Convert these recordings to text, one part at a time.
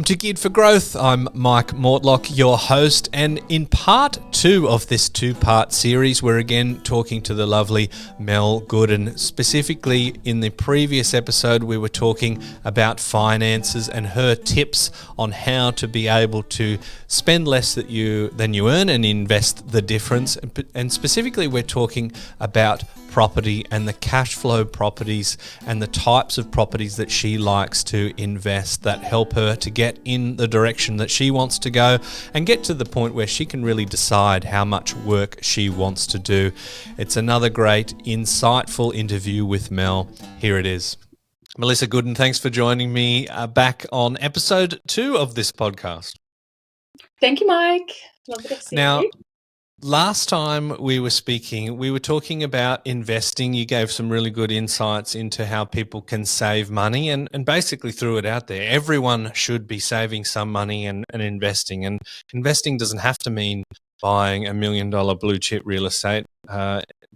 to Geared for Growth. I'm Mike Mortlock, your host, and in part 2 of this 2-part series, we're again talking to the lovely Mel Goodin. Specifically, in the previous episode, we were talking about finances and her tips on how to be able to spend less than you earn and invest the difference. And specifically, we're talking about property and the cash flow properties and the types of properties that she likes to invest that help her to get in the direction that she wants to go and get to the point where she can really decide how much work she wants to do. It's another great, insightful interview with Mel. Here it is. Melissa Goodin, thanks for joining me back on episode 2 of this podcast. Thank you, Mike. Lovely to see you. Last time we were speaking, we were talking about investing. You gave some really good insights into how people can save money and basically threw it out there. Everyone should be saving some money and investing. And investing doesn't have to mean buying $1 million blue chip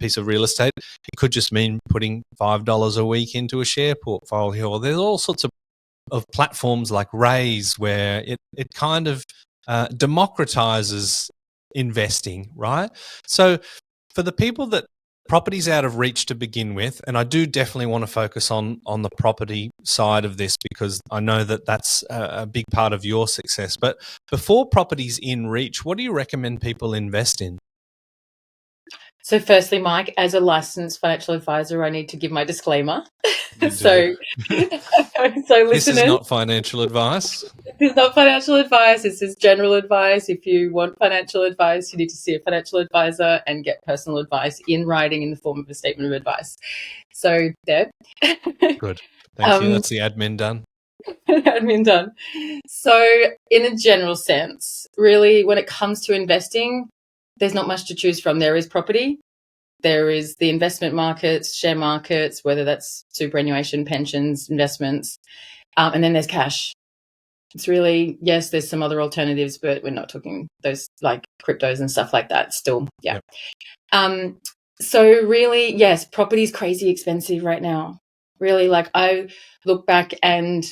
piece of real estate. It could just mean putting $5 a week into a share portfolio. There's all sorts of platforms like Raise where it kind of democratizes investing, right? So for the people that property's out of reach to begin with, and I do definitely want to focus on the property side of this because I know that that's a big part of your success. But before property's in reach, what do you recommend people invest in? So firstly, Mike, as a licensed financial advisor, I need to give my disclaimer. So listeners, this is not financial advice. This is not financial advice. This is general advice. If you want financial advice, you need to see a financial advisor and get personal advice in writing in the form of a statement of advice. So there. Good. Thank you. That's the admin done. Admin done. So in a general sense, really, when it comes to investing, there's not much to choose from. There is property. There is the investment markets, share markets, whether that's superannuation, pensions, investments, and then there's cash. It's really, yes, there's some other alternatives, but we're not talking those like cryptos and stuff like that still. Yeah. Yep. So really, yes, property is crazy expensive right now. Really, like I look back and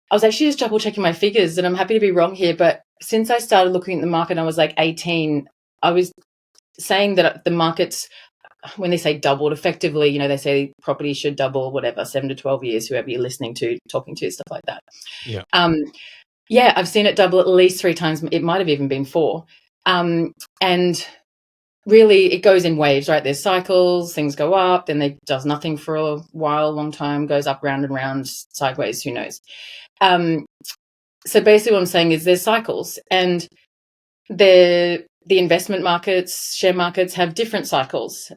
I was actually just double checking my figures and I'm happy to be wrong here, but since I started looking at the market, I was like 18, I was saying that the markets, when they say doubled, effectively, you know, they say property should double, whatever, 7 to 12 years, whoever you're listening to, talking to, stuff like that. Yeah. Yeah, I've seen it double at least 3 times. It might have even been 4. And really it goes in waves, right? There's cycles, things go up, then they does nothing for a while, long time, goes up round and round, sideways, who knows. So basically what I'm saying is there's cycles and the investment markets, share markets have different cycles.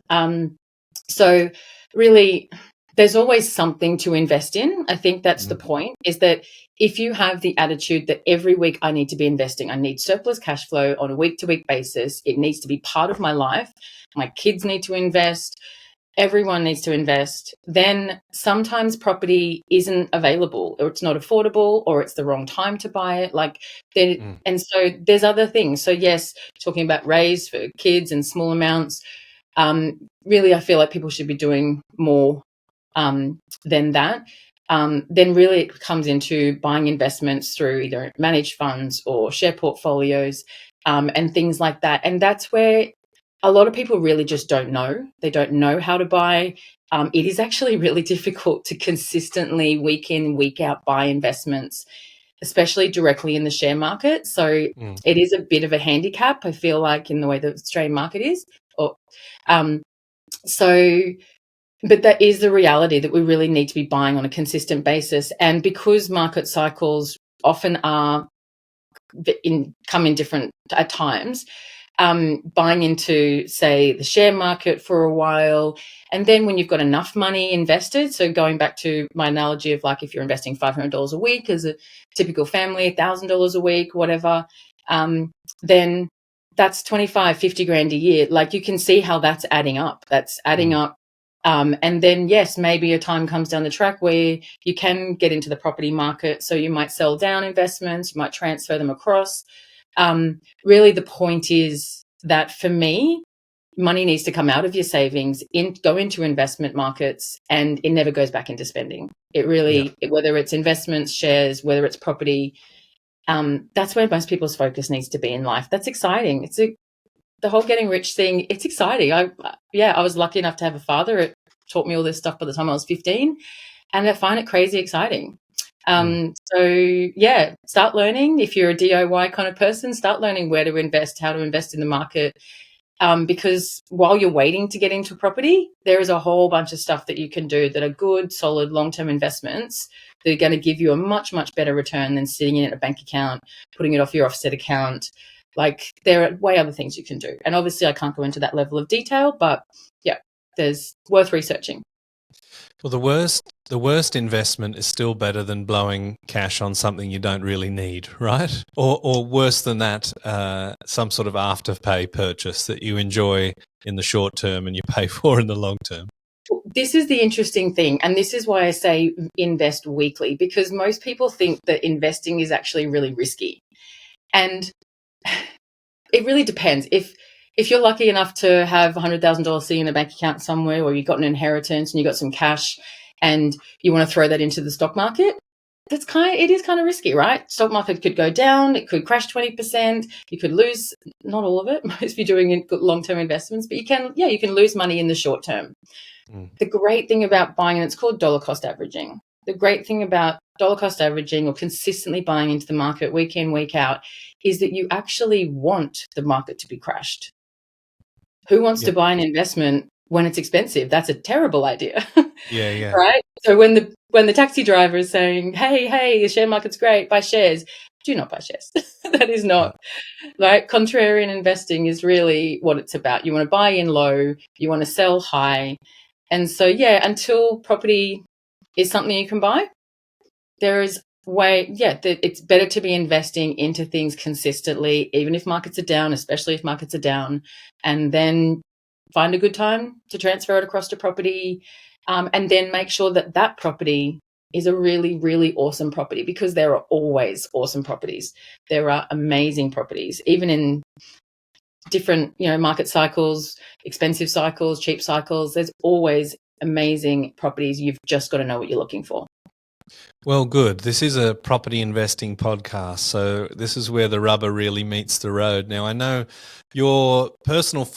So really, there's always something to invest in. I think that's the point, is that if you have the attitude that every week I need to be investing, I need surplus cash flow on a week-to-week basis, it needs to be part of my life, my kids need to invest, everyone needs to invest, then sometimes property isn't available or it's not affordable or it's the wrong time to buy it. And so there's other things. So yes, talking about Raise for kids and small amounts, really I feel like people should be doing more than that. Then really it comes into buying investments through either managed funds or share portfolios and things like that. And that's where a lot of people really just don't know. They don't know how to buy. It is actually really difficult to consistently week in, week out buy investments, especially directly in the share market. So it is a bit of a handicap, I feel like, in the way the Australian market is. But that is the reality, that we really need to be buying on a consistent basis. And because market cycles often come in different at times, buying into, say, the share market for a while, and then when you've got enough money invested, so going back to my analogy of like if you're investing $500 a week as a typical family, $1,000 a week, whatever, then that's 25, 50 grand a year. Like you can see how that's adding up. That's adding up. And then, yes, maybe a time comes down the track where you can get into the property market. So you might sell down investments, you might transfer them across. Really, the point is that for me, money needs to come out of your savings, go into investment markets, and it never goes back into spending. It really, whether it's investments, shares, whether it's property, That's where most people's focus needs to be in life. That's exciting. The whole getting rich thing. It's exciting. I was lucky enough to have a father. It taught me all this stuff by the time I was 15, and I find it crazy exciting. Start learning. If you're a DIY kind of person, start learning where to invest, how to invest in the market. Because while you're waiting to get into property, there is a whole bunch of stuff that you can do that are good, solid, long-term investments that are going to give you a much, much better return than sitting in a bank account, putting it off your offset account. Like, there are way other things you can do. And obviously I can't go into that level of detail, but yeah, there's worth researching. Well, the worst investment is still better than blowing cash on something you don't really need, right? Or worse than that, some sort of afterpay purchase that you enjoy in the short term and you pay for in the long term. This is the interesting thing, and this is why I say invest weekly, because most people think that investing is actually really risky. And it really depends. If you're lucky enough to have $100,000 sitting in a bank account somewhere, or you got an inheritance and you got some cash and you want to throw that into the stock market, it is kind of risky, right? Stock market could go down, it could crash 20%, you could lose, not all of it, if you're doing long-term investments, but you can lose money in the short term. The great thing about buying, and it's called dollar cost averaging. The great thing about dollar cost averaging, or consistently buying into the market week in, week out, is that you actually want the market to be crashed. Who wants to buy an investment when it's expensive? That's a terrible idea. Yeah. Right? So when the taxi driver is saying, hey, the share market's great, buy shares, do not buy shares. That is not, right? Contrarian investing is really what it's about. You want to buy in low, you want to sell high. And so, until property is something you can buy, there is it's better to be investing into things consistently, even if markets are down, especially if markets are down, and then find a good time to transfer it across to property, and then make sure that property is a really, really awesome property, because there are always awesome properties. There are amazing properties, even in different, market cycles, expensive cycles, cheap cycles. There's always amazing properties. You've just got to know what you're looking for. Well, good. This is a property investing podcast, so this is where the rubber really meets the road. Now, I know your personal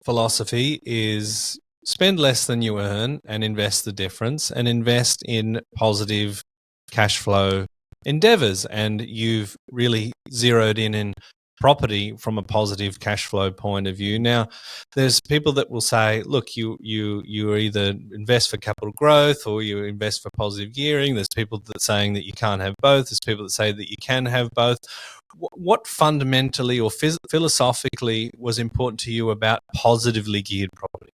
philosophy is spend less than you earn and invest the difference, and invest in positive cash flow endeavors. And you've really zeroed in property from a positive cash flow point of view. Now, there's people that will say, look, you either invest for capital growth or you invest for positive gearing. There's people that are saying that you can't have both. There's people that say that you can have both. What fundamentally or philosophically was important to you about positively geared property?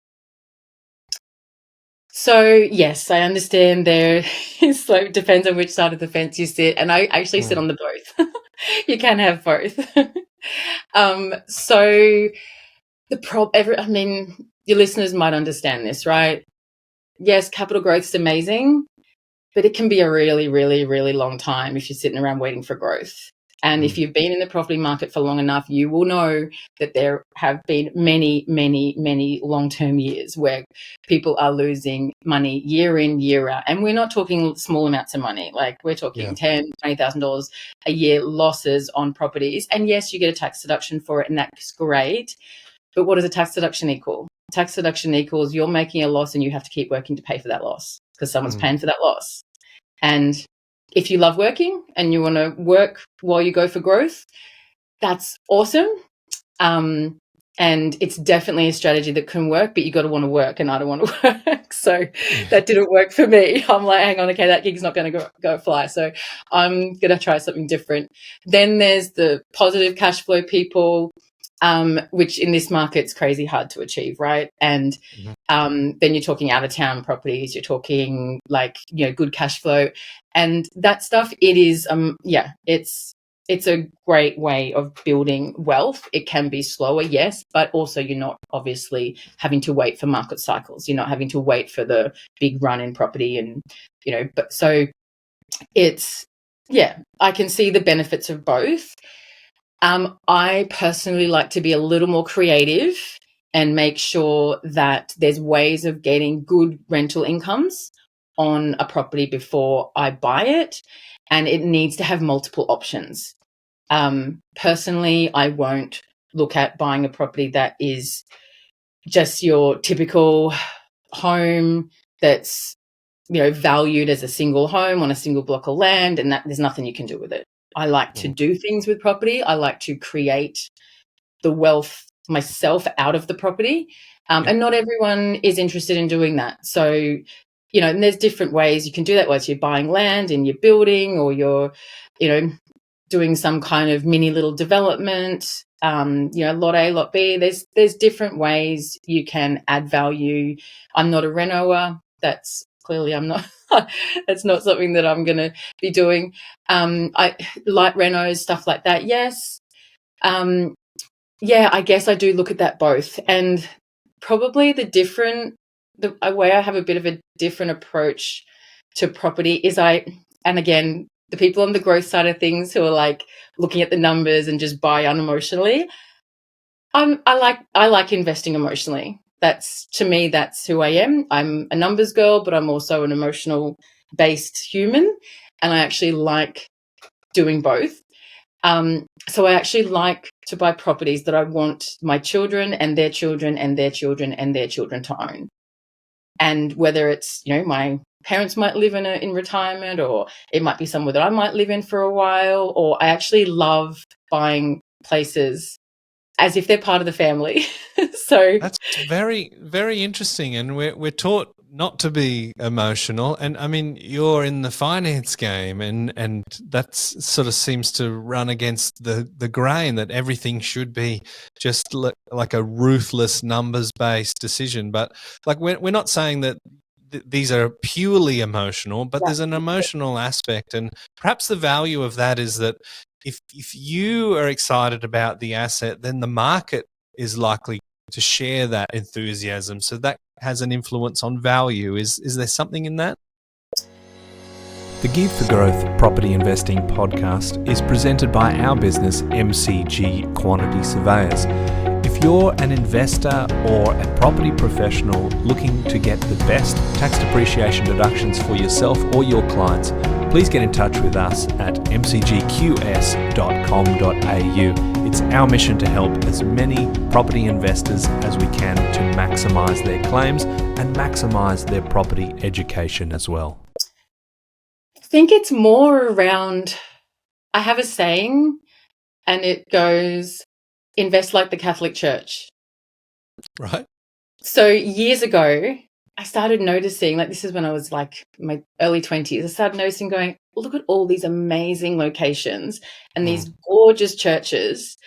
So, yes, I understand there is, it depends on which side of the fence you sit. And I actually sit on the both. You can have both. So your listeners might understand this, right? Yes, capital growth is amazing, but it can be a really, really, really long time if you're sitting around waiting for growth. And if you've been in the property market for long enough, you will know that there have been many, many, many long-term years where people are losing money year in, year out. And we're not talking small amounts of money. Like, we're talking $10,000, $20,000 a year losses on properties. And yes, you get a tax deduction for it, and that's great. But what does a tax deduction equal? Tax deduction equals you're making a loss and you have to keep working to pay for that loss, because someone's paying for that loss. And if you love working and you want to work while you go for growth, that's awesome. And it's definitely a strategy that can work, but you got to want to work, and I don't want to work. So that didn't work for me. I'm like, hang on, okay, that gig's not going to go fly. So I'm going to try something different. Then there's the positive cash flow people, which in this market's crazy hard to achieve, right? And then you're talking out of town properties, you're talking good cash flow, and that stuff. It is, it's a great way of building wealth. It can be slower, yes, but also you're not obviously having to wait for market cycles. You're not having to wait for the big run in property, and but so it's I can see the benefits of both. I personally like to be a little more creative and make sure that there's ways of getting good rental incomes on a property before I buy it. and it needs to have multiple options. Personally, I won't look at buying a property that is just your typical home that's, valued as a single home on a single block of land, and that there's nothing you can do with it. I like to do things with property. I like to create the wealth myself out of the property. And not everyone is interested in doing that. So, and there's different ways you can do that, whether you're buying land and you're building, or you're, doing some kind of mini little development, lot A, lot B. There's different ways you can add value. I'm not a renoer. That's clearly I'm not. That's not something that I'm going to be doing. I light renos, stuff like that. Yes. I guess I do look at that both. And probably the way I have a bit of a different approach to property is and again, the people on the growth side of things who are like looking at the numbers and just buy unemotionally. I like investing emotionally. To me, that's who I am. I'm a numbers girl, but I'm also an emotional based human. And I actually like doing both. So I actually like to buy properties that I want my children and their children and their children and their children to own. And whether it's, my parents might live in retirement, or it might be somewhere that I might live in for a while, or I actually love buying places as if they're part of the family. So that's very, very interesting. And we're taught not to be emotional. And I mean, you're in the finance game, and that sort of seems to run against the grain that everything should be just like a ruthless numbers-based decision. But like we're not saying that these are purely emotional, but there's an emotional aspect. And perhaps the value of that is that if you are excited about the asset, then the market is likely to share that enthusiasm. So that has an influence on value. Is there something in that? The Geared for Growth Property Investing podcast is presented by our business, MCG Quantity Surveyors. If you're an investor or a property professional looking to get the best tax depreciation deductions for yourself or your clients, please get in touch with us at mcgqs.com.au. It's our mission to help as many property investors as we can to maximise their claims and maximise their property education as well. I think it's more around, I have a saying, and it goes, invest like the Catholic Church. Right. So years ago, I started noticing, like this is when I was like my early 20s, I started noticing going, look at all these amazing locations and these gorgeous churches.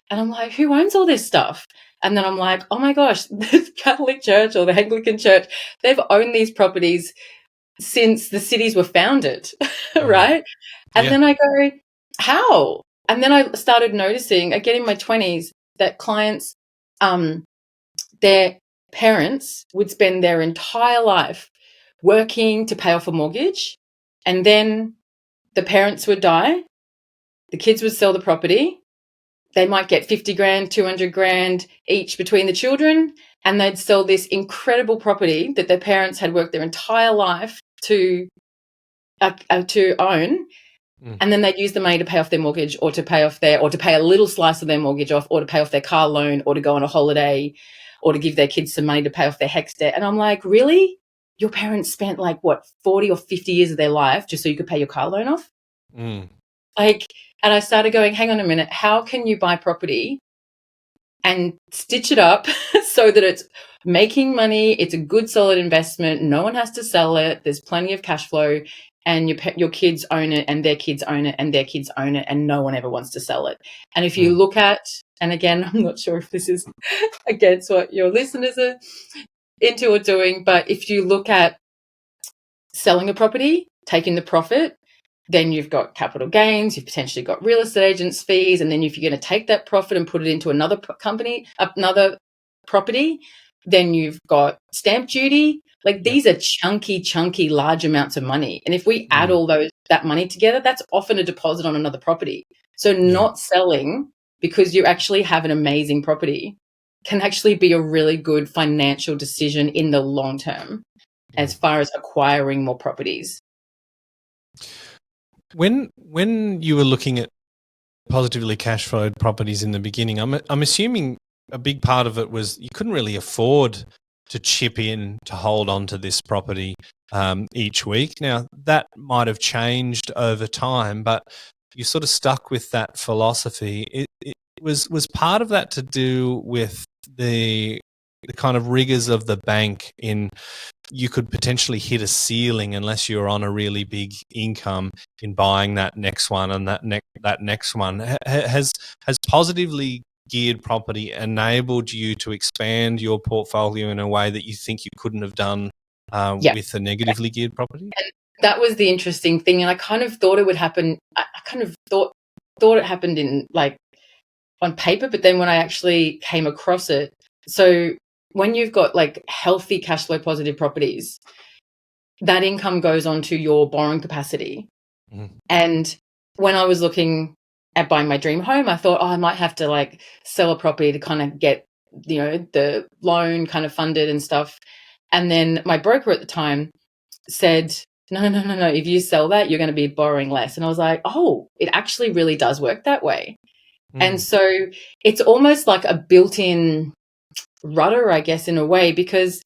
And I'm like, who owns all this stuff? And then I'm like, oh my gosh, the Catholic Church or the Anglican Church, they've owned these properties since the cities were founded, right? And then I go, how? And then I started noticing, again in my 20s, that clients, their parents would spend their entire life working to pay off a mortgage, and then the parents would die, the kids would sell the property, they might get 50 grand, 200 grand each between the children, and they'd sell this incredible property that their parents had worked their entire life to own. And then they'd use the money to pay off their mortgage, or to pay a little slice of their mortgage off, or to pay off their car loan, or to go on a holiday, or to give their kids some money to pay off their HECS debt. And I'm like, really? Your parents spent 40 or 50 years of their life just so you could pay your car loan off? And I started going, hang on a minute, how can you buy property and stitch it up so that it's making money, it's a good solid investment, no one has to sell it, there's plenty of cash flow, and your kids own it, and their kids own it, and their kids own it, and no one ever wants to sell it. And if you look at, and again, I'm not sure if this is against what your listeners are into or doing, but if you look at selling a property, taking the profit, then you've got capital gains, you've potentially got real estate agents' fees, and then if you're going to take that profit and put it into another property, then you've got stamp duty. These are chunky, large amounts of money. And if we add all that money together, that's often a deposit on another property. So not selling because you actually have an amazing property can actually be a really good financial decision in the long term as far as acquiring more properties. When you were looking at positively cash flowed properties in the beginning, I'm assuming a big part of it was you couldn't really afford to chip in to hold on to this property each week. Now that might have changed over time, but you sort of stuck with that philosophy. It was part of that to do with the kind of rigors of the bank in you could potentially hit a ceiling unless you're on a really big income in buying that next one and that next one. Has positively geared property enabled you to expand your portfolio in a way that you think you couldn't have done Yeah. with a negatively geared property? And that was the interesting thing. And I kind of thought it would happen. I kind of thought it happened in like on paper, but then when I actually came across it, so when you've got like healthy cash flow positive properties, that income goes onto your borrowing capacity. Mm-hmm. And when I was looking at buying my dream home, I thought, I might have to like sell a property to kind of get, the loan kind of funded and stuff. And then my broker at the time said, no. If you sell that, you're going to be borrowing less. And I was like, oh, it actually really does work that way. And so it's almost like a built-in rudder, I guess, in a way, because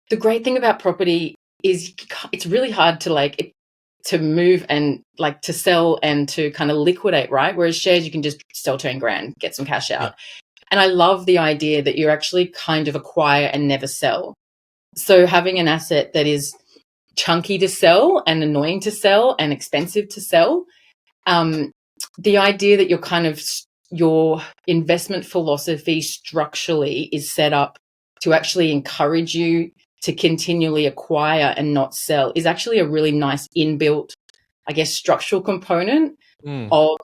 the great thing about property is it's really hard to move and like to sell and to kind of liquidate, right? Whereas shares, you can just sell 10 grand, get some cash out. Yeah. And I love the idea that you actually kind of acquire and never sell. So having an asset that is chunky to sell and annoying to sell and expensive to sell, the idea that your investment philosophy structurally is set up to actually encourage you to continually acquire and not sell is actually a really nice inbuilt, I guess, structural component of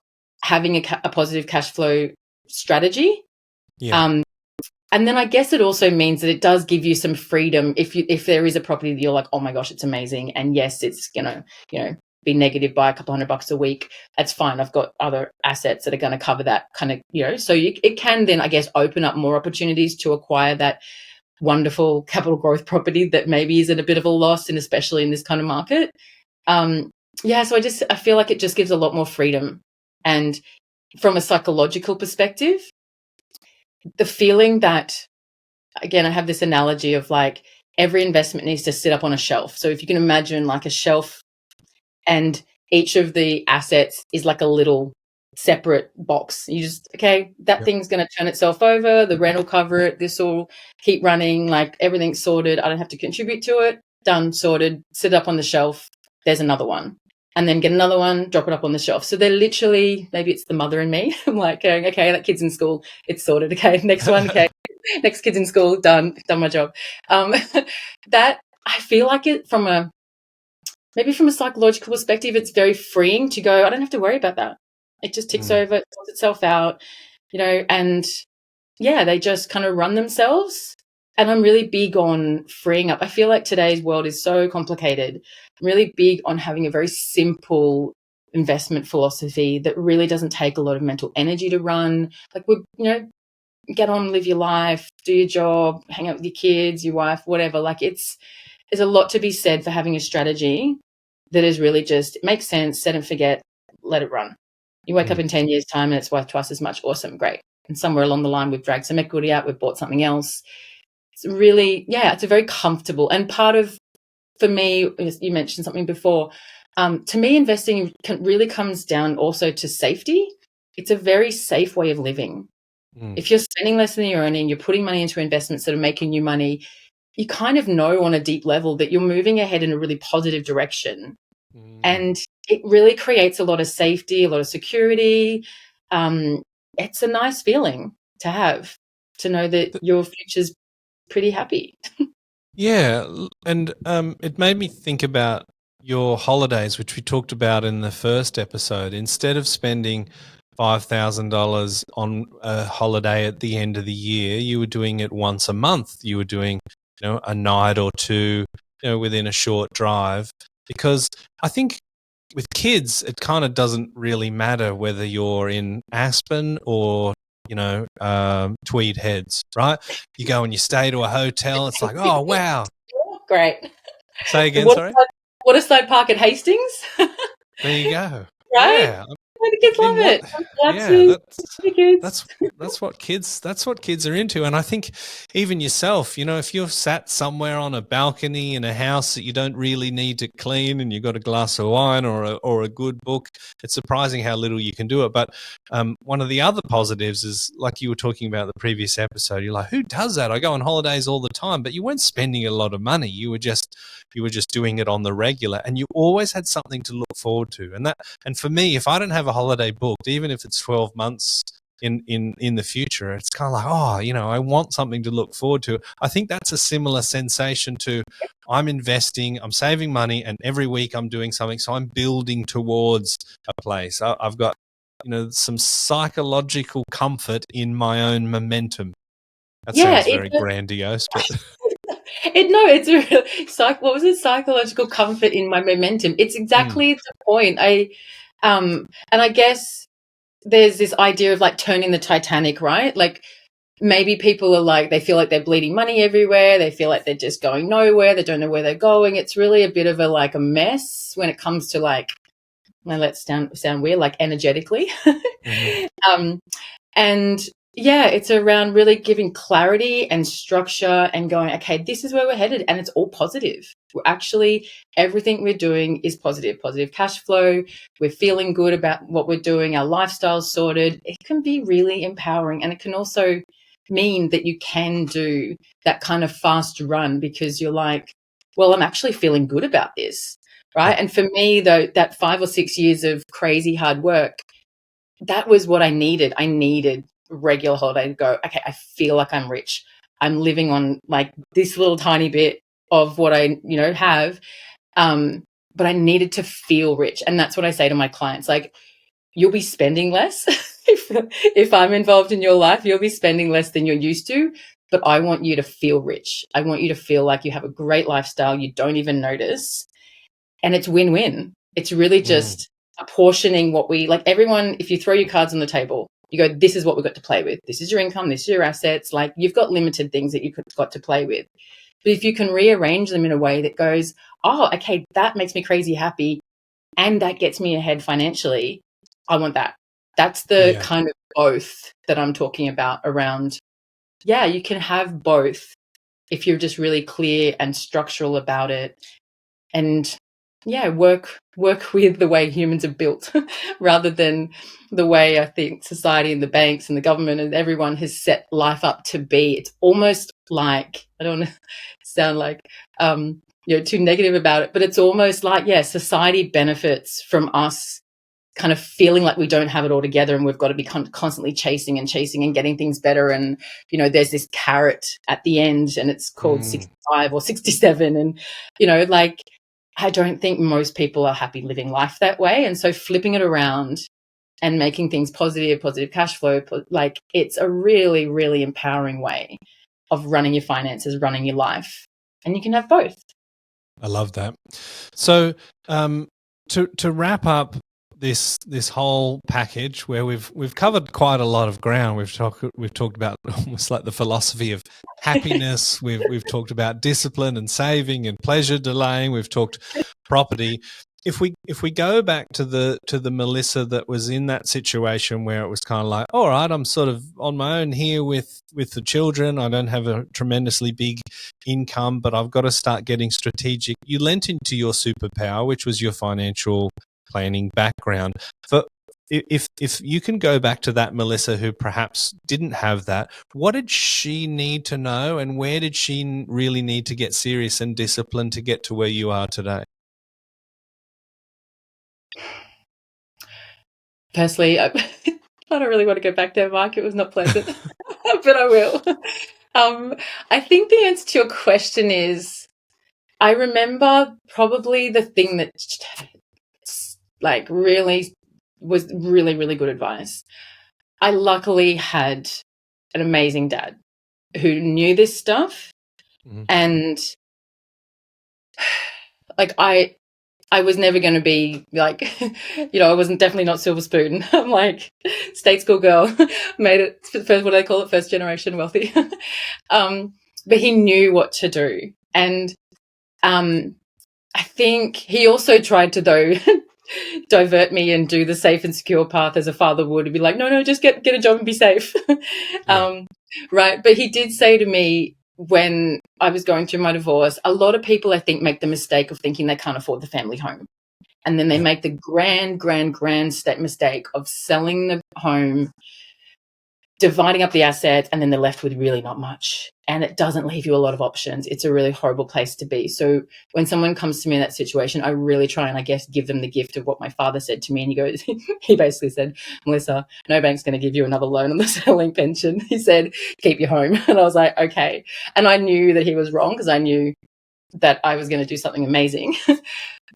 having a positive cash flow strategy. Yeah. And then I guess it also means that it does give you some freedom if there is a property that you're like, oh my gosh, it's amazing. And yes, it's gonna, be negative by a couple $100 a week. That's fine. I've got other assets that are going to cover that kind of, so it can then, I guess, open up more opportunities to acquire that wonderful capital growth property that maybe is at a bit of a loss, and especially in this kind of market. So I feel like it just gives a lot more freedom. And from a psychological perspective, the feeling that, again, I have this analogy of like every investment needs to sit up on a shelf. So if you can imagine like a shelf and each of the assets is like a little separate box. You just, that thing's going to turn itself over. The rent will cover it. This will keep running. Like everything's sorted. I don't have to contribute to it. Done, sorted, sit up on the shelf. There's another one. And then get another one, drop it up on the shelf. So they're literally, maybe it's the mother in me. I'm like going, okay, that kid's in school. It's sorted. Okay, next one. Okay, next kid's in school. Done my job. That I feel like it maybe from a psychological perspective, it's very freeing to go, I don't have to worry about that. It just ticks over, it sorts itself out, and they just kind of run themselves. And I'm really big on freeing up. I feel like today's world is so complicated. I'm really big on having a very simple investment philosophy that really doesn't take a lot of mental energy to run. Like, get on, live your life, do your job, hang out with your kids, your wife, whatever. Like there's a lot to be said for having a strategy that is really just, it makes sense, set and forget, let it run. You wake up in 10 years' time and it's worth twice as much. Awesome, great. And somewhere along the line, we've dragged some equity out, we've bought something else. It's really, it's a very comfortable, and part of, for me, you mentioned something before, to me, investing really comes down also to safety. It's a very safe way of living. If you're spending less than you're earning, you're putting money into investments that are making you money, you kind of know on a deep level that you're moving ahead in a really positive direction. And it really creates a lot of safety, a lot of security. It's a nice feeling to have, to know that your future's pretty happy. Yeah, and it made me think about your holidays, which we talked about in the first episode. Instead of spending $5,000 on a holiday at the end of the year, you were doing it once a month. You were doing, a night or two, within a short drive. Because I think with kids, it kind of doesn't really matter whether you're in Aspen or Tweed Heads, right? You go and you stay to a hotel. It's like, oh, wow. Great. Say again, sorry? Waterside Park at Hastings? There you go. right? Yeah. The kids I mean, love what? it. Yeah, Collapses, the kids. that's what kids are into. And I think even yourself, if you're sat somewhere on a balcony in a house that you don't really need to clean, and you've got a glass of wine or a good book, it's surprising how little you can do it. But one of the other positives is, like you were talking about the previous episode, you're like, who does that? I go on holidays all the time, but you weren't spending a lot of money. You were just doing it on the regular, and you always had something to look forward to. And for me, if I don't have a holiday booked, even if it's 12 months in the future, it's kind of like, I want something to look forward to. I think that's a similar sensation to, I'm investing, I'm saving money, and every week I'm doing something. So I'm building towards a place. I've got, some psychological comfort in my own momentum. That Yeah, sounds very grandiose, but it's what was it? Psychological comfort in my momentum. It's exactly the point. And I guess there's this idea of like turning the Titanic, right? Like maybe people are like, they feel like they're bleeding money everywhere. They feel like they're just going nowhere. They don't know where they're going. It's really a bit of a mess when it comes to like, well, let's sound weird, like energetically. And yeah, it's around really giving clarity and structure and going, okay, this is where we're headed, and it's all positive. We're actually, everything we're doing is positive cash flow. We're feeling good about what we're doing. Our lifestyle's sorted. It can be really empowering, and it can also mean that you can do that kind of fast run because you're like, well, I'm actually feeling good about this, right? Yeah. And for me, though, that 5 or 6 years of crazy hard work, that was what I needed. I needed a regular holiday to go, okay, I feel like I'm rich. I'm living on like this little tiny bit of what I, have. But I needed to feel rich. And that's what I say to my clients. Like, you'll be spending less. if I'm involved in your life, you'll be spending less than you're used to. But I want you to feel rich. I want you to feel like you have a great lifestyle. You don't even notice. And it's win-win. It's really just apportioning what we like. Everyone, if you throw your cards on the table, you go, this is what we've got to play with. This is your income. This is your assets. Like, you've got limited things that you've got to play with. But if you can rearrange them in a way that goes, oh, okay, that makes me crazy happy, and that gets me ahead financially, I want that. That's the kind of both that I'm talking about around. Yeah, you can have both if you're just really clear and structural about it. And yeah, work with the way humans are built rather than the way I think society and the banks and the government and everyone has set life up to be. It's almost like, I don't want to sound like too negative about it, but it's almost like, society benefits from us kind of feeling like we don't have it all together, and we've got to be constantly chasing and getting things better. And, there's this carrot at the end, and it's called 65 or 67. And, like, I don't think most people are happy living life that way. And so flipping it around and making things positive cash flow, like, it's a really, really empowering way of running your finances, running your life. And you can have both. I love that. So to wrap up this whole package, where we've covered quite a lot of ground. We've talked about almost like the philosophy of happiness. We've talked about discipline and saving and pleasure delaying. We've talked property. If we go back to the Melissa that was in that situation where it was kind of like, all right, I'm sort of on my own here with the children. I don't have a tremendously big income, but I've got to start getting strategic. You lent into your superpower, which was your financial planning background. But if you can go back to that Melissa who perhaps didn't have that, what did she need to know, and where did she really need to get serious and disciplined to get to where you are today? Personally, I don't really want to go back there, Mark. It was not pleasant, but I will. I think the answer to your question is, I remember probably the thing that like really was really, really good advice. I luckily had an amazing dad who knew this stuff. And like, I was never going to be like, I wasn't definitely not silver spoon. I'm like state school girl, made it first, what do they call it? First generation wealthy. But he knew what to do. And I think he also tried to, though, divert me and do the safe and secure path as a father would, and be like, no, just get a job and be safe. Yeah. Right. But he did say to me when I was going through my divorce, a lot of people, I think, make the mistake of thinking they can't afford the family home. And then they Yeah. make the grand mistake of selling the home, dividing up the asset, and then they're left with really not much. And it doesn't leave you a lot of options. It's a really horrible place to be. So when someone comes to me in that situation, I really try and, I guess, give them the gift of what my father said to me. And he goes, he basically said, Melissa, no bank's going to give you another loan on the selling pension. He said, keep your home. And I was like, okay. And I knew that he was wrong, because I knew that I was going to do something amazing.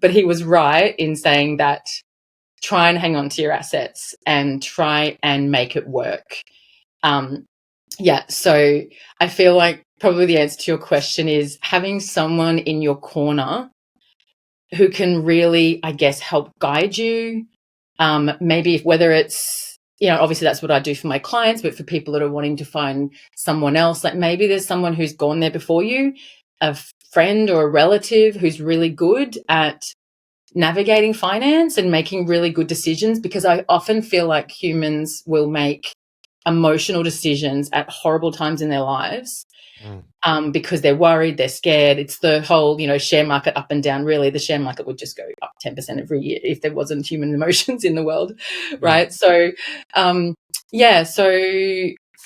But he was right in saying that try and hang on to your assets and try and make it work. So I feel like probably the answer to your question is having someone in your corner who can really, I guess, help guide you. Maybe whether it's, obviously that's what I do for my clients, but for people that are wanting to find someone else, like maybe there's someone who's gone there before you, a friend or a relative who's really good at navigating finance and making really good decisions, because I often feel like humans will make emotional decisions at horrible times in their lives, because they're worried, they're scared. It's the whole, share market up and down. Really, the share market would just go up 10% every year if there wasn't human emotions in the world, right? So, so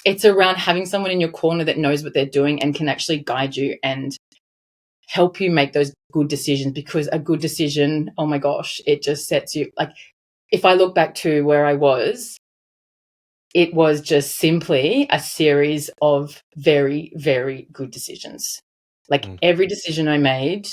it's around having someone in your corner that knows what they're doing and can actually guide you and help you make those good decisions, because a good decision, oh my gosh, it just sets you, like, if I look back to where I was, it was just simply a series of very, very good decisions. Like every decision I made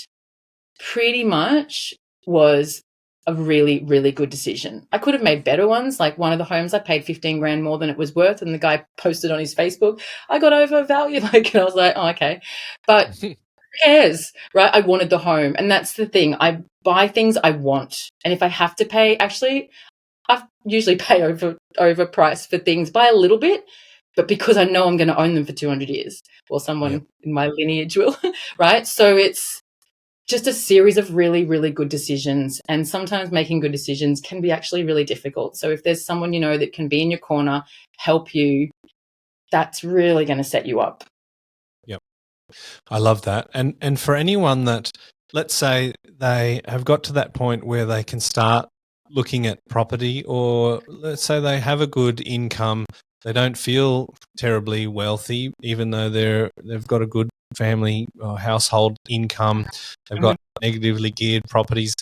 pretty much was a really, really good decision. I could have made better ones. Like one of the homes, I paid 15 grand more than it was worth. And the guy posted on his Facebook, I got overvalued. And I was like, oh, okay. But who cares, right? I wanted the home. And that's the thing. I buy things I want. And if I have to pay, actually, I usually pay over price for things by a little bit, but because I know I'm going to own them for 200 years, or someone in my lineage will, right? So it's just a series of really, really good decisions. And sometimes making good decisions can be actually really difficult. So if there's someone that can be in your corner, help you, that's really going to set you up. Yep. I love that. And for anyone that, let's say they have got to that point where they can start looking at property, or let's say they have a good income, they don't feel terribly wealthy, even though they've got a good family or household income, they've got negatively geared properties.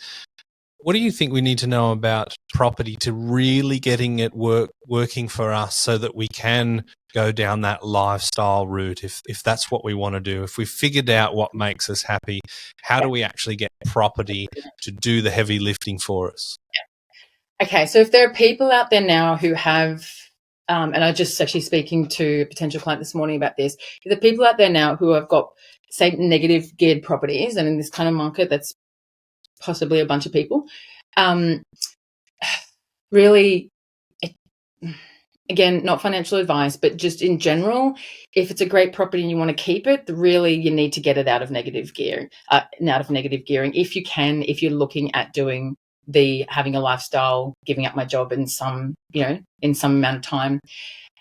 What do you think we need to know about property to really getting it working for us, so that we can go down that lifestyle route, if that's what we want to do? If we've figured out what makes us happy, how do we actually get property to do the heavy lifting for us? Okay, so if there are people out there now who have, and I just actually speaking to a potential client this morning about this, if there are people out there now who have got, say, negative geared properties, and in this kind of market, that's possibly a bunch of people, really, again, not financial advice, but just in general, if it's a great property and you want to keep it, really you need to get it out of negative gearing, if you can, if you're looking at doing having a lifestyle, giving up my job in some amount of time.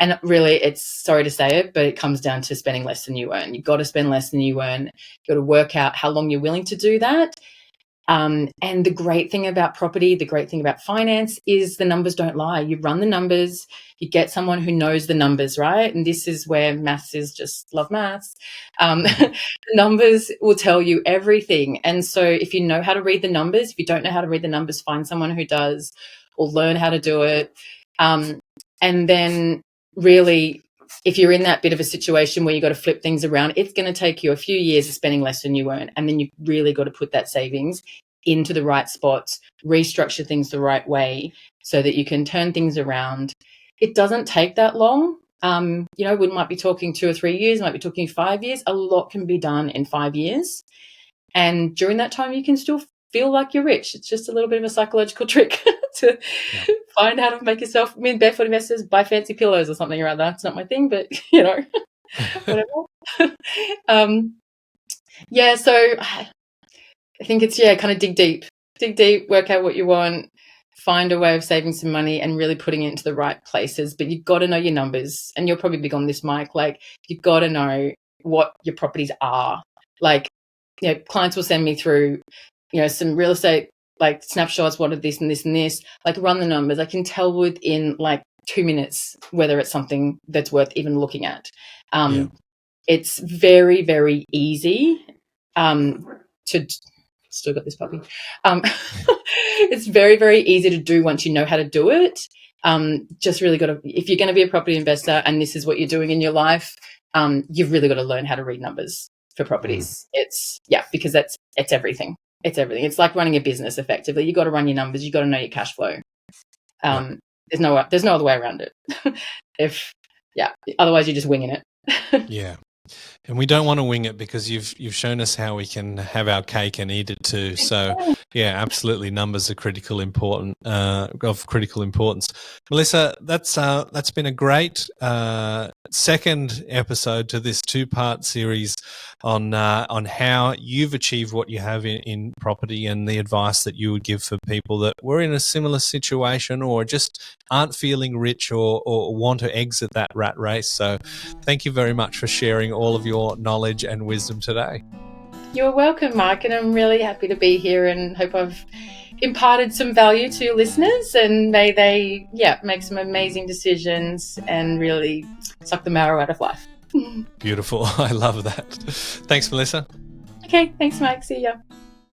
And really, it's, sorry to say it, but it comes down to spending less than you earn. You've got to spend less than you earn. You've got to work out how long you're willing to do that. And the great thing about property, the great thing about finance is the numbers don't lie. You run the numbers, you get someone who knows the numbers, right? And this is where maths is just love maths. The numbers will tell you everything. And so if you know how to read the numbers, if you don't know how to read the numbers, find someone who does, or learn how to do it. And then really, if you're in that bit of a situation where you've got to flip things around, it's going to take you a few years of spending less than you earn. And then you've really got to put that savings into the right spots, restructure things the right way so that you can turn things around. It doesn't take that long. We might be talking 2 or 3 years, might be talking 5 years. A lot can be done in 5 years. And during that time, you can still feel like you're rich. It's just a little bit of a psychological trick to find how to make yourself, barefoot investors, buy fancy pillows or something or other. It's not my thing, but, whatever. So I think it's, kind of dig deep, work out what you want. find a way of saving some money and really putting it into the right places. But you've got to know your numbers, and you're probably big on this, Mike. Like, you've got to know what your properties are. Like, clients will send me through, some real estate, like, snapshots, what are this and this and this, like, run the numbers. I can tell within like 2 minutes whether it's something that's worth even looking at. It's very, very easy to still got this puppy. It's very, very easy to do once you know how to do it. Just really got to, if you're going to be a property investor and this is what you're doing in your life, you've really got to learn how to read numbers for properties. Because it's everything. It's everything. It's like running a business effectively. You got to run your numbers. You got to know your cash flow. There's no other way around it. Otherwise you're just winging it. Yeah. And we don't want to wing it, because you've shown us how we can have our cake and eat it too. So yeah, absolutely, numbers are of critical importance. Melissa, that's been a great second episode to this 2-part series on how you've achieved what you have in property, and the advice that you would give for people that were in a similar situation or just aren't feeling rich or want to exit that rat race. So thank you very much for sharing all of your knowledge and wisdom today. You're welcome, Mike, and I'm really happy to be here, and hope I've imparted some value to your listeners, and may they make some amazing decisions and really suck the marrow out of life. Beautiful. I love that. Thanks, Melissa. Okay, thanks, Mike. See ya.